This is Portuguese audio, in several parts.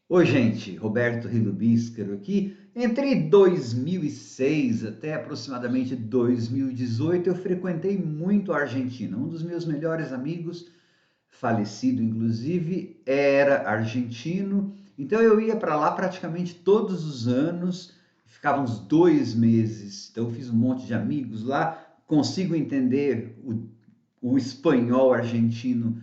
Oi, gente, Roberto Rilo Bíscaro aqui. Entre 2006 até aproximadamente 2018, eu frequentei muito a Argentina. Um dos meus melhores amigos, falecido inclusive, era argentino. Então eu ia para lá praticamente todos os anos, ficava uns 2 meses. Então eu fiz um monte de amigos lá, consigo entender o espanhol argentino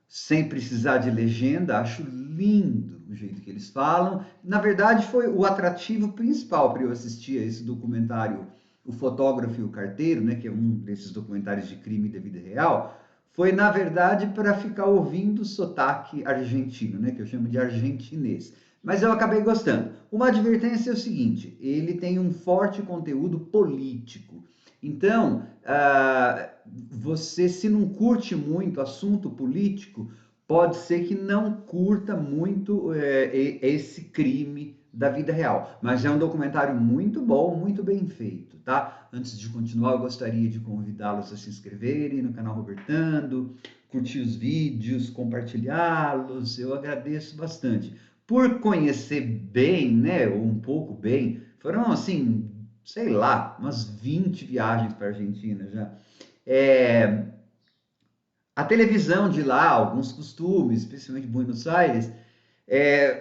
sem precisar de legenda, acho lindo o jeito que eles falam. Na verdade, foi o atrativo principal para eu assistir a esse documentário, O Fotógrafo e o Carteiro, né, que é um desses documentários de crime da vida real, foi, na verdade, para ficar ouvindo o sotaque argentino, né, que eu chamo de argentinês. Mas eu acabei gostando. Uma advertência é o seguinte: ele tem um forte conteúdo político. Então, você, se não curte muito assunto político, pode ser que não curta muito esse crime da vida real. Mas é um documentário muito bom, muito bem feito, tá? Antes de continuar, eu gostaria de convidá-los a se inscreverem no canal Robertando, curtir os vídeos, compartilhá-los. Eu agradeço bastante. Por conhecer bem, né, ou um pouco bem, foram assim, sei lá, umas 20 viagens para a Argentina já. É, a televisão de lá, alguns costumes, especialmente Buenos Aires,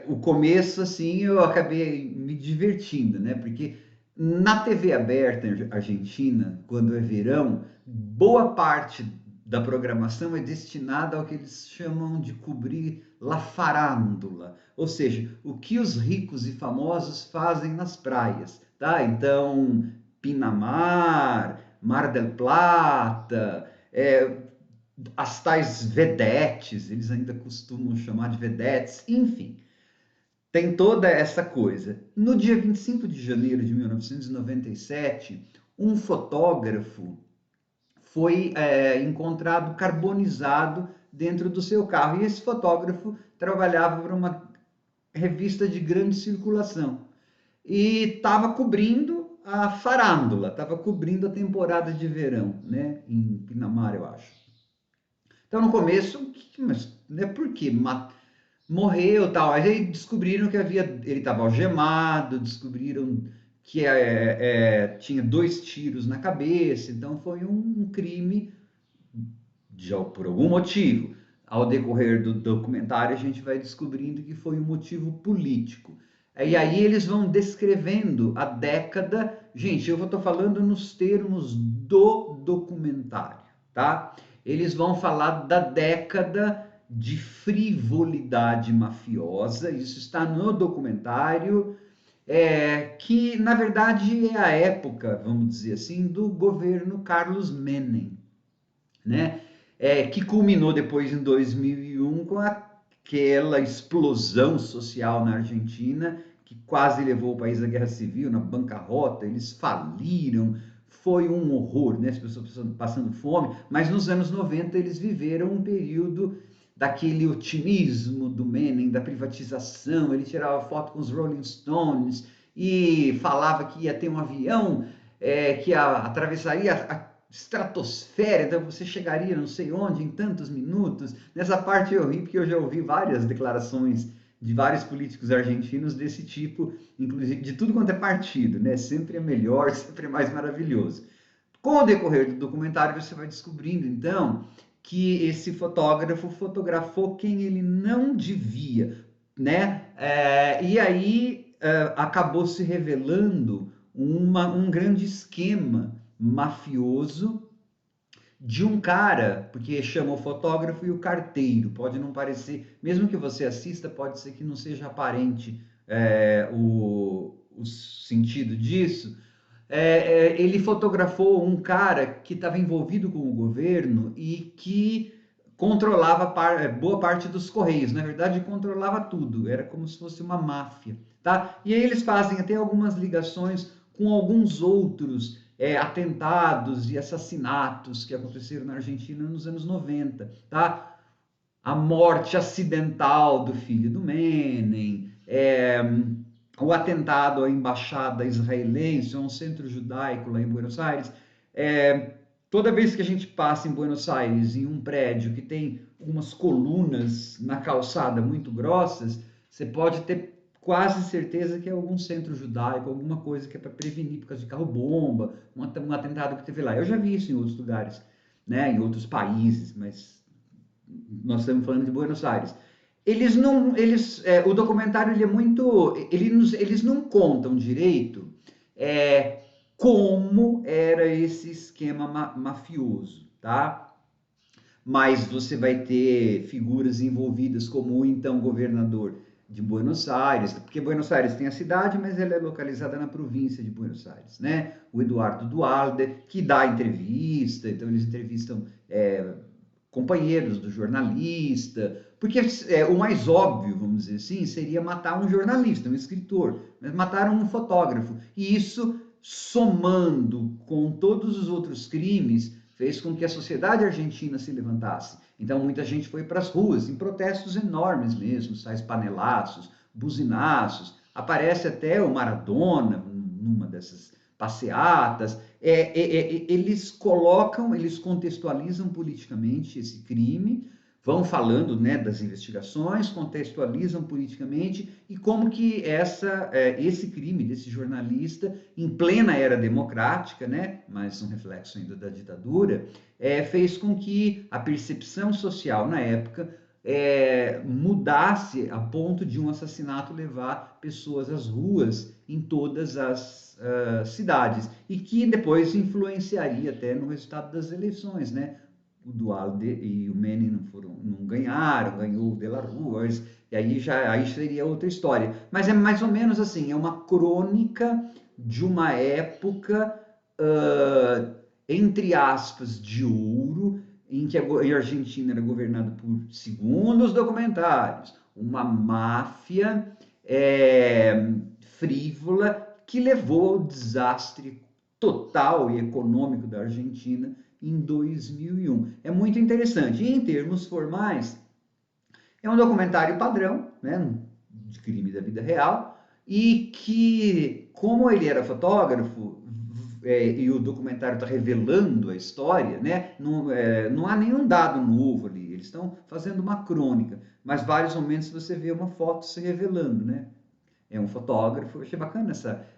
o começo, assim, eu acabei me divertindo, né? Porque na TV aberta argentina, quando é verão, boa parte da programação é destinada ao que eles chamam de cobrir la farândula, ou seja, o que os ricos e famosos fazem nas praias, tá? Então, Pinamar, Mar del Plata, as tais vedetes, eles ainda costumam chamar de vedetes, enfim, tem toda essa coisa. No dia 25 de janeiro de 1997, um fotógrafo foi encontrado carbonizado dentro do seu carro. E esse fotógrafo trabalhava para uma revista de grande circulação e estava cobrindo a farândula, estava cobrindo a temporada de verão, né, em Pinamar, eu acho. Então, no começo, mas né, por quê? Morreu tal. Aí descobriram que ele estava algemado, descobriram que tinha 2 tiros na cabeça, então foi um crime por algum motivo. Ao decorrer do documentário, a gente vai descobrindo que foi um motivo político. E aí eles vão descrevendo a década. Gente, eu estou falando nos termos do documentário, tá? Eles vão falar da década de frivolidade mafiosa, isso está no documentário, que na verdade é a época, vamos dizer assim, do governo Carlos Menem, né? Que culminou depois em 2001 com aquela explosão social na Argentina que quase levou o país à guerra civil, na bancarrota, eles faliram, foi um horror, né? As pessoas passando fome, mas nos anos 90 eles viveram um período daquele otimismo do Menem, da privatização, ele tirava foto com os Rolling Stones e falava que ia ter um avião que atravessaria a estratosfera, então você chegaria não sei onde em tantos minutos. Nessa parte eu ri porque eu já ouvi várias declarações de vários políticos argentinos desse tipo, inclusive de tudo quanto é partido, né? Sempre é melhor, sempre é mais maravilhoso. Com o decorrer do documentário você vai descobrindo então que esse fotógrafo fotografou quem ele não devia, né? E aí acabou se revelando um grande esquema mafioso de um cara, porque chama o fotógrafo e o carteiro. Pode não parecer, mesmo que você assista, pode ser que não seja aparente o sentido disso. Ele fotografou um cara que estava envolvido com o governo e que controlava boa parte dos correios. Na verdade, controlava tudo. Era como se fosse uma máfia, tá? E aí eles fazem até algumas ligações com alguns outros atentados e assassinatos que aconteceram na Argentina nos anos 90, tá? A morte acidental do filho do Menem, o atentado à embaixada israelense, a um centro judaico lá em Buenos Aires. Toda vez que a gente passa em Buenos Aires, em um prédio que tem umas colunas na calçada muito grossas, você pode ter quase certeza que é algum centro judaico, alguma coisa que é para prevenir por causa de carro-bomba, um atentado que teve lá. Eu já vi isso em outros lugares, né, em outros países, mas nós estamos falando de Buenos Aires. Eles não, o documentário ele é muito, eles não contam direito é, como era esse esquema mafioso, tá? Mas você vai ter figuras envolvidas como o então governador de Buenos Aires, porque Buenos Aires tem a cidade, mas ela é localizada na província de Buenos Aires, né? O Eduardo Dualde, que dá entrevista, então eles entrevistam companheiros do jornalista, porque o mais óbvio, vamos dizer assim, seria matar um jornalista, um escritor, mas mataram um fotógrafo, e isso, somando com todos os outros crimes, fez com que a sociedade argentina se levantasse. Então muita gente foi para as ruas, em protestos enormes mesmo, sais panelaços, buzinaços, aparece até o Maradona numa dessas passeatas. Eles colocam, eles contextualizam politicamente esse crime, vão falando, né, das investigações, contextualizam politicamente e como que esse crime desse jornalista, em plena era democrática, né, mas um reflexo ainda da ditadura, fez com que a percepção social na época mudasse a ponto de um assassinato levar pessoas às ruas em todas as cidades e que depois influenciaria até no resultado das eleições, né? O Dualde e o Menem não ganharam, ganhou o De La Rua, e aí seria outra história. Mas é mais ou menos assim, é uma crônica de uma época, entre aspas, de ouro, em que a Argentina era governada por, segundo os documentários, uma máfia frívola que levou ao desastre total e econômico da Argentina em 2001. É muito interessante. E em termos formais, é um documentário padrão, né, de crime da vida real, e que, como ele era fotógrafo, e o documentário está revelando a história, né, não há nenhum dado novo ali, eles estão fazendo uma crônica, mas vários momentos você vê uma foto se revelando, né? É um fotógrafo, eu achei bacana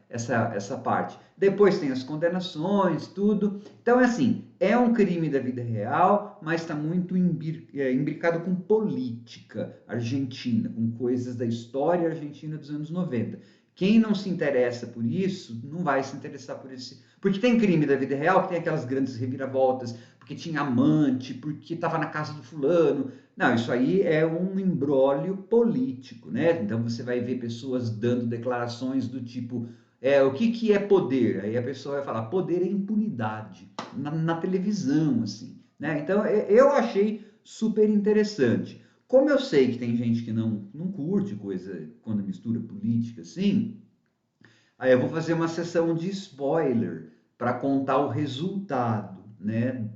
essa parte. Depois tem as condenações, tudo. Então, é assim, é um crime da vida real, mas está muito imbricado com política argentina, com coisas da história argentina dos anos 90. Quem não se interessa por isso, não vai se interessar por esse... Porque tem crime da vida real, que tem aquelas grandes reviravoltas, porque tinha amante, porque estava na casa do fulano. Não, isso aí é um imbróglio político, né? Então você vai ver pessoas dando declarações do tipo, o que é poder? Aí a pessoa vai falar, poder é impunidade, na televisão, assim, né? Então eu achei super interessante. Como eu sei que tem gente que não curte coisa quando mistura política, assim, aí eu vou fazer uma sessão de spoiler para contar o resultado, né,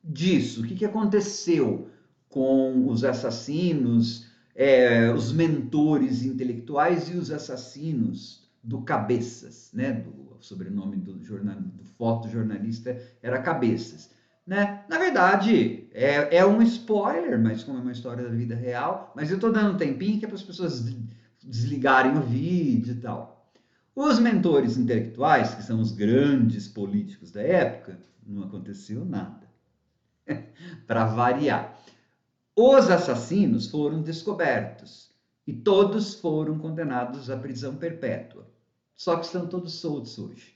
disso. O que aconteceu com os assassinos, os mentores intelectuais e os assassinos do Cabeças, né? O sobrenome do fotojornalista era Cabeças. Né? Na verdade, é um spoiler, mas como é uma história da vida real, mas eu estou dando um tempinho que é para as pessoas desligarem o vídeo e tal. Os mentores intelectuais, que são os grandes políticos da época, não aconteceu nada. Para variar. Os assassinos foram descobertos e todos foram condenados à prisão perpétua. Só que estão todos soltos hoje.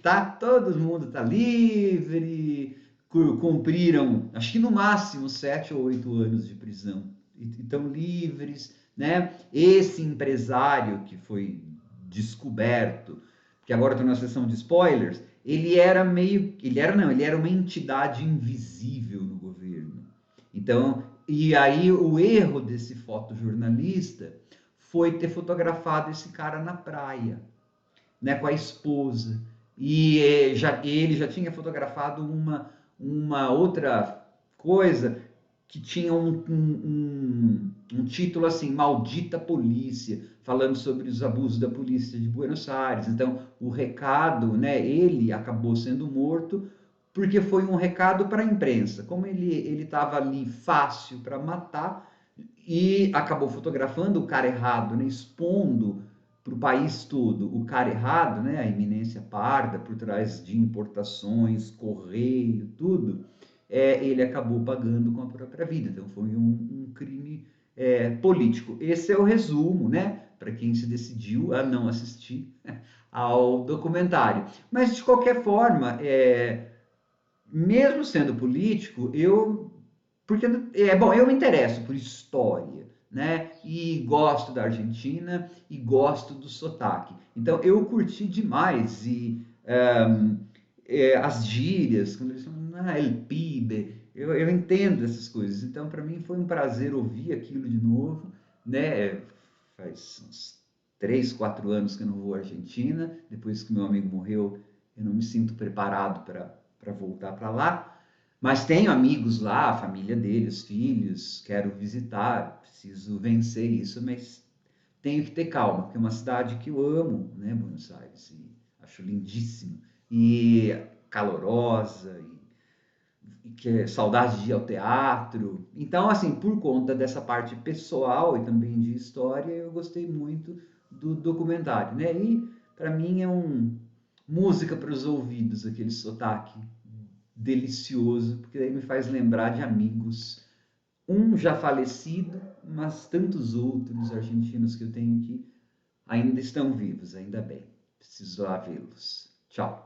Tá? Todo mundo está livre, cumpriram, acho que no máximo 7 ou 8 anos de prisão e estão livres, né? Esse empresário que foi descoberto, que agora estou na sessão de spoilers, ele era uma entidade invisível no governo. Então, e aí o erro desse fotojornalista foi ter fotografado esse cara na praia, né, com a esposa. E ele já tinha fotografado uma outra coisa que tinha um título assim, Maldita Polícia, falando sobre os abusos da polícia de Buenos Aires. Então, o recado, né, ele acabou sendo morto porque foi um recado para a imprensa. Como ele estava ali fácil para matar, e acabou fotografando o cara errado, né, expondo para o país todo o cara errado, né, a iminência parda por trás de importações, correio, tudo, ele acabou pagando com a própria vida. Então foi um crime político. Esse é o resumo, né, para quem se decidiu a não assistir ao documentário. Mas de qualquer forma, mesmo sendo político, porque bom, eu me interesso por história, né? E gosto da Argentina e gosto do sotaque. Então eu curti demais as gírias, quando eles falam, el pibe, eu entendo essas coisas. Então para mim foi um prazer ouvir aquilo de novo, né? Faz uns 3, 4 anos que eu não vou à Argentina. Depois que meu amigo morreu, eu não me sinto preparado para voltar para lá. Mas tenho amigos lá, a família dele, os filhos, quero visitar, preciso vencer isso, mas tenho que ter calma, porque é uma cidade que eu amo, né, Buenos Aires, e acho lindíssima, e calorosa, e que é saudade de ir ao teatro. Então, assim, por conta dessa parte pessoal e também de história, eu gostei muito do documentário, né? E para mim é música para os ouvidos, aquele sotaque delicioso, porque aí me faz lembrar de amigos, um já falecido, mas tantos outros argentinos que eu tenho que ainda estão vivos, ainda bem. Preciso lá vê-los. Tchau.